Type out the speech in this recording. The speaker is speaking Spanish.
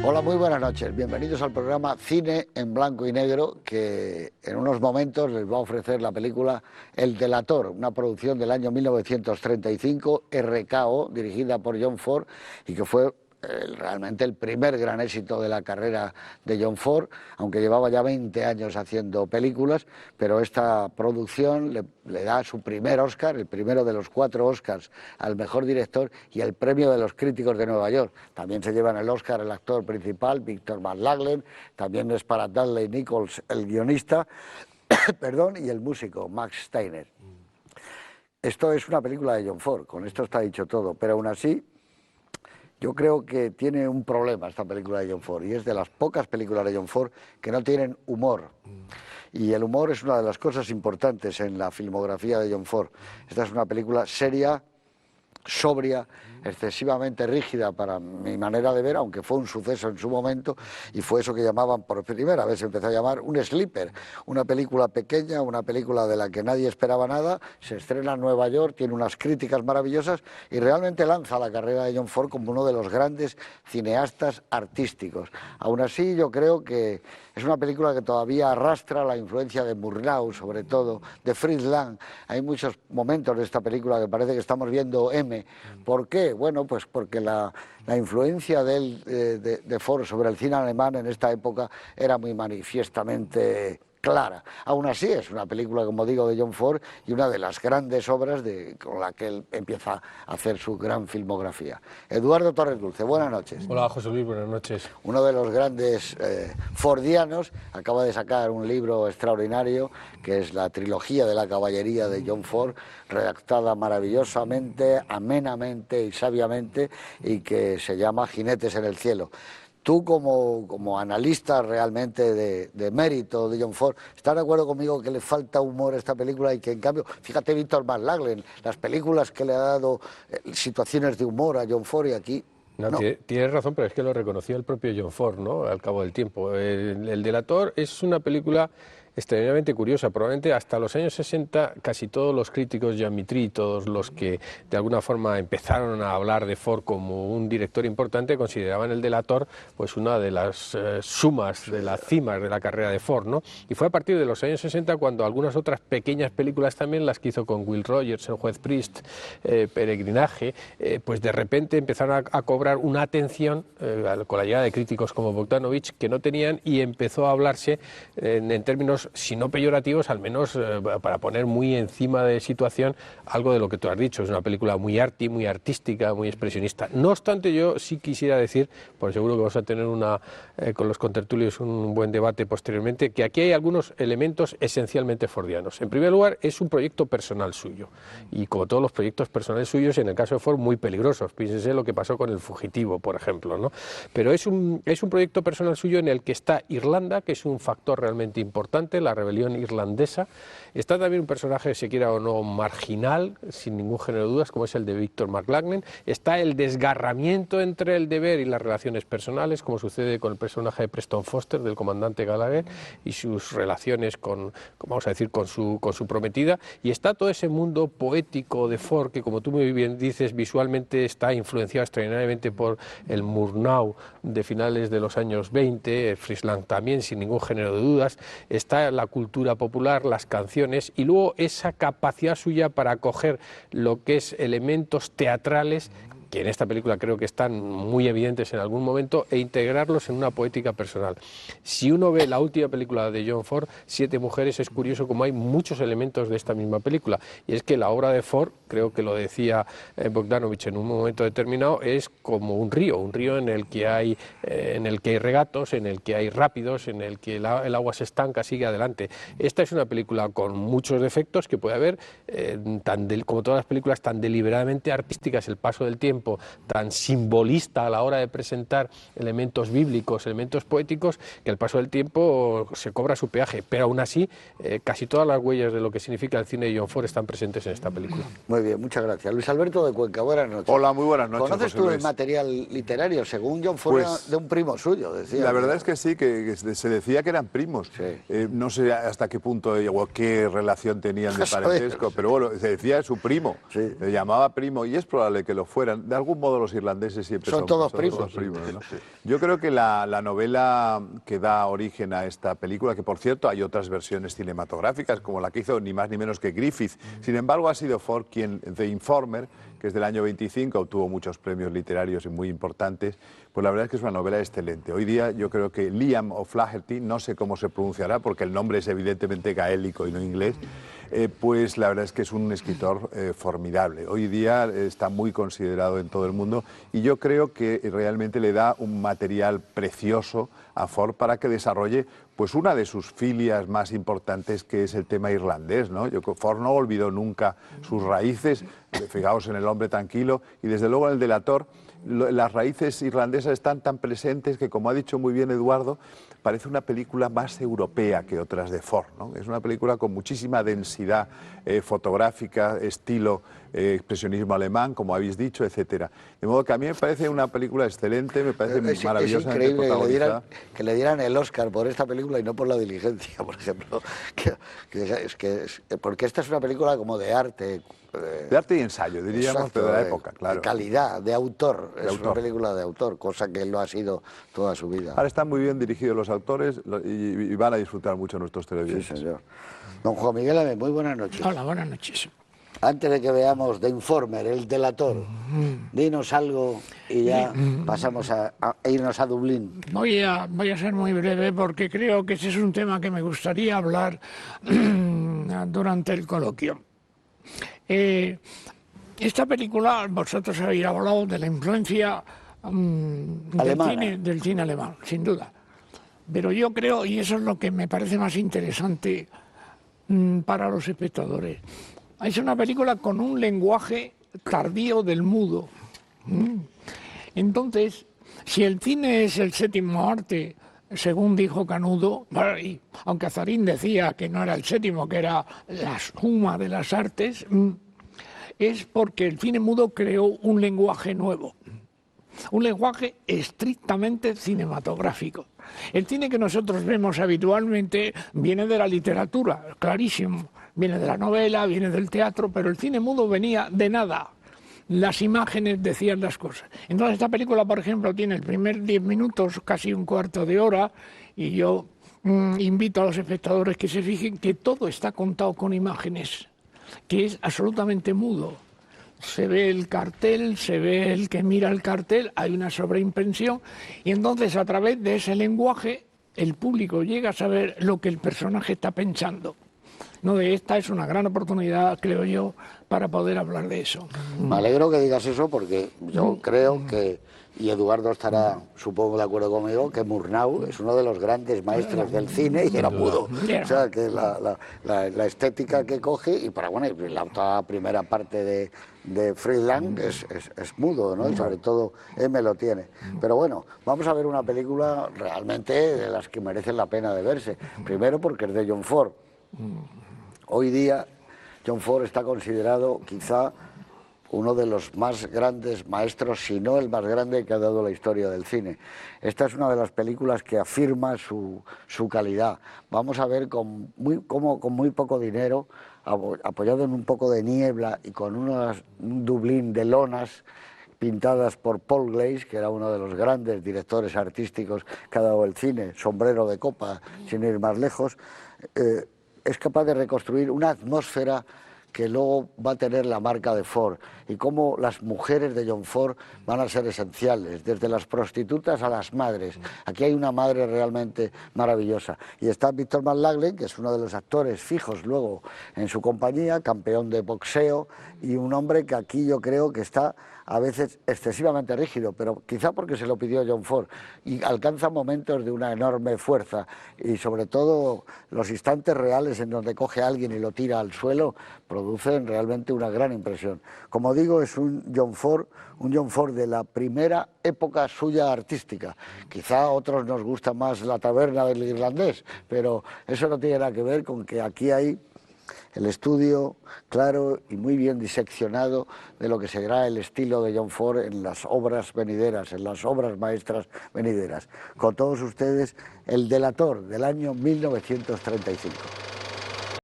Hola, muy buenas noches. Bienvenidos al programa Cine en Blanco y Negro, que en unos momentos les va a ofrecer la película El Delator, una producción del año 1935, RKO, dirigida por John Ford, y que fue realmente el primer gran éxito de la carrera de John Ford, aunque llevaba ya 20 años haciendo películas, pero esta producción le da su primer Oscar, el primero de los 4 Oscars al mejor director y el premio de los críticos de Nueva York. También se llevan el Oscar el actor principal, Victor McLaglen, también es para Dudley Nichols, el guionista, perdón, y el músico, Max Steiner. Esto es una película de John Ford, con esto está dicho todo, pero aún así yo creo que tiene un problema esta película de John Ford, y es de las pocas películas de John Ford que no tienen humor. Y el humor es una de las cosas importantes en la filmografía de John Ford. Esta es una película seria, sobria, excesivamente rígida para mi manera de ver, aunque fue un suceso en su momento, y fue eso que llamaban, por primera vez se empezó a llamar un sleeper, una película pequeña, una película de la que nadie esperaba nada, se estrena en Nueva York, tiene unas críticas maravillosas y realmente lanza la carrera de John Ford como uno de los grandes cineastas artísticos. Aún así, yo creo que es una película que todavía arrastra la influencia de Murnau, sobre todo, de Fritz Lang. Hay muchos momentos de esta película que parece que estamos viendo M. ¿Por qué? Bueno, pues porque la influencia de Ford sobre el cine alemán en esta época era muy manifiestamente clara. Aún así es una película, como digo, de John Ford y una de las grandes obras con la que él empieza a hacer su gran filmografía. Eduardo Torres Dulce, buenas noches. Hola, José Luis, buenas noches. Uno de los grandes fordianos acaba de sacar un libro extraordinario que es la trilogía de la caballería de John Ford, redactada maravillosamente, amenamente y sabiamente, y que se llama Jinetes en el cielo. Tú, como analista realmente de mérito de John Ford, ¿estás de acuerdo conmigo que le falta humor a esta película y que, en cambio, fíjate Victor McLaglen, las películas que le ha dado situaciones de humor a John Ford y aquí... No. Tienes razón, pero es que lo reconoció el propio John Ford, ¿no?, al cabo del tiempo. El Delator es una película extremadamente curiosa. Probablemente hasta los años 60 casi todos los críticos, Jean Mitry, todos los que de alguna forma empezaron a hablar de Ford como un director importante, consideraban el Delator pues una de las sumas, de las cimas de la carrera de Ford, ¿no? Y fue a partir de los años 60 cuando algunas otras pequeñas películas también, las que hizo con Will Rogers, El juez Priest, Peregrinaje, pues de repente empezaron a cobrar una atención con la llegada de críticos como Bogdanovich que no tenían, y empezó a hablarse en términos, si no peyorativos, al menos para poner muy encima de situación algo de lo que tú has dicho. Es una película muy arty, muy artística, muy expresionista. No obstante, yo sí quisiera decir, por seguro que vamos a tener con los contertulios un buen debate posteriormente, que aquí hay algunos elementos esencialmente fordianos. En primer lugar, es un proyecto personal suyo, y como todos los proyectos personales suyos, en el caso de Ford, muy peligrosos. Piénsese lo que pasó con El fugitivo, por ejemplo, ¿no? Pero es un proyecto personal suyo en el que está Irlanda, que es un factor realmente importante, la rebelión irlandesa. Está también un personaje, se quiera o no, marginal, sin ningún género de dudas, como es el de Victor McLaglen. Está el desgarramiento entre el deber y las relaciones personales, como sucede con el personaje de Preston Foster, del comandante Gallagher, y sus relaciones con su prometida. Y está todo ese mundo poético de Ford, que, como tú muy bien dices, visualmente está influenciado extraordinariamente por el Murnau de finales de los años 20, Fritz Lang también, sin ningún género de dudas. Está la cultura popular, las canciones, y luego esa capacidad suya para coger lo que es elementos teatrales, que en esta película creo que están muy evidentes en algún momento, e integrarlos en una poética personal. Si uno ve la última película de John Ford, Siete mujeres, es curioso como hay muchos elementos de esta misma película, y es que la obra de Ford, creo que lo decía Bogdanovich en un momento determinado, es como un río en el que hay regatos, en el que hay rápidos, en el que el agua se estanca, sigue adelante. Esta es una película con muchos defectos que puede haber, como todas las películas, tan deliberadamente artísticas, el paso del tiempo, tan simbolista a la hora de presentar elementos bíblicos, elementos poéticos, que al paso del tiempo se cobra su peaje, pero aún así casi todas las huellas de lo que significa el cine de John Ford están presentes en esta película. Muy bien, muchas gracias. Luis Alberto de Cuenca, buenas noches. Hola, muy buenas noches. ¿Conoces tú el material literario? Según John Ford, era de un primo suyo, decía. La verdad es que sí, que se decía que eran primos. Sí. No sé hasta qué punto llegó, qué relación tenían de parentesco, pero bueno, se decía su primo, sí. Le llamaba primo, y es probable que lo fueran. de algún modo los irlandeses siempre Son todos primos. ¿no? Yo creo que la novela que da origen a esta película, que por cierto hay otras versiones cinematográficas, como la que hizo ni más ni menos que Griffith, sin embargo ha sido Ford quien, The Informer, que es del año 25, obtuvo muchos premios literarios y muy importantes, pues la verdad es que es una novela excelente. Hoy día yo creo que Liam O'Flaherty, no sé cómo se pronunciará, porque el nombre es evidentemente gaélico y no inglés, pues la verdad es que es un escritor formidable. Hoy día está muy considerado en todo el mundo y yo creo que realmente le da un material precioso a Ford para que desarrolle pues una de sus filias más importantes, que es el tema irlandés, ¿no? Ford no olvidó nunca sus raíces, fijaos en El hombre tranquilo, y desde luego en El delator, las raíces irlandesas están tan presentes que, como ha dicho muy bien Eduardo, parece una película más europea que otras de Ford, ¿no? Es una película con muchísima densidad fotográfica, estilo expresionismo alemán, como habéis dicho, etcétera. De modo que a mí me parece una película excelente, me parece maravillosamente increíble protagonizada. que le dieran el Oscar por esta película y no por La diligencia, por ejemplo. Porque esta es una película como de arte. De arte y ensayo, diríamos, Exacto, pero de la época, claro. De calidad, de autor. Es una película de autor, cosa que él lo ha sido toda su vida. Ahora están muy bien dirigidos los autores y van a disfrutar mucho nuestros televidentes. Sí, señor. Don Juan Miguel Amé, muy buenas noches. Hola, buenas noches. Antes de que veamos The Informer, El delator, dinos algo y ya pasamos a irnos a Dublín. Voy a ser muy breve porque creo que ese es un tema que me gustaría hablar durante el coloquio. Esta película, vosotros habéis hablado de la influencia del cine alemán, sin duda. Pero yo creo, y eso es lo que me parece más interesante para los espectadores, es una película con un lenguaje tardío del mudo. Entonces, si el cine es el séptimo arte, según dijo Canudo, aunque Azarín decía que no era el séptimo, que era la suma de las artes, es porque el cine mudo creó un lenguaje nuevo, un lenguaje estrictamente cinematográfico. El cine que nosotros vemos habitualmente viene de la literatura, clarísimo, viene de la novela, viene del teatro, pero el cine mudo venía de nada. Las imágenes decían las cosas. Entonces esta película, por ejemplo, tiene el primer 10 minutos, casi un cuarto de hora, y yo invito a los espectadores que se fijen que todo está contado con imágenes, que es absolutamente mudo. Se ve el cartel, se ve el que mira el cartel, hay una sobreimpresión, y entonces a través de ese lenguaje el público llega a saber lo que el personaje está pensando. No, esta es una gran oportunidad, creo yo, para poder hablar de eso. Me alegro que digas eso porque yo creo que, y Eduardo estará, supongo, de acuerdo conmigo, que Murnau es uno de los grandes maestros del cine y era mudo. O sea, que la estética que coge, y para bueno, la primera parte de Friedland es mudo, ¿no? Y sobre todo M lo tiene. Pero bueno, vamos a ver una película realmente de las que merecen la pena de verse. Primero porque es de John Ford. Hoy día John Ford está considerado quizá uno de los más grandes maestros, si no el más grande que ha dado la historia del cine. Esta es una de las películas que afirma su calidad. Vamos a ver cómo con muy poco dinero, apoyado en un poco de niebla y con un Dublín de lonas pintadas por Paul Glaze, que era uno de los grandes directores artísticos que ha dado el cine, sombrero de copa, sin ir más lejos, es capaz de reconstruir una atmósfera que luego va a tener la marca de Ford, y cómo las mujeres de John Ford van a ser esenciales, desde las prostitutas a las madres. Aquí hay una madre realmente maravillosa. Y está Victor McLaglen, que es uno de los actores fijos luego en su compañía, campeón de boxeo, y un hombre que aquí yo creo que está a veces excesivamente rígido, pero quizá porque se lo pidió John Ford, y alcanza momentos de una enorme fuerza, y sobre todo los instantes reales en donde coge a alguien y lo tira al suelo producen realmente una gran impresión. Como digo, es un John Ford de la primera época suya artística. Quizá a otros nos gusta más La taberna del irlandés, pero eso no tiene nada que ver con que aquí hay el estudio claro y muy bien diseccionado de lo que será el estilo de John Ford en las obras venideras, en las obras maestras venideras. Con todos ustedes, El delator, del año 1935.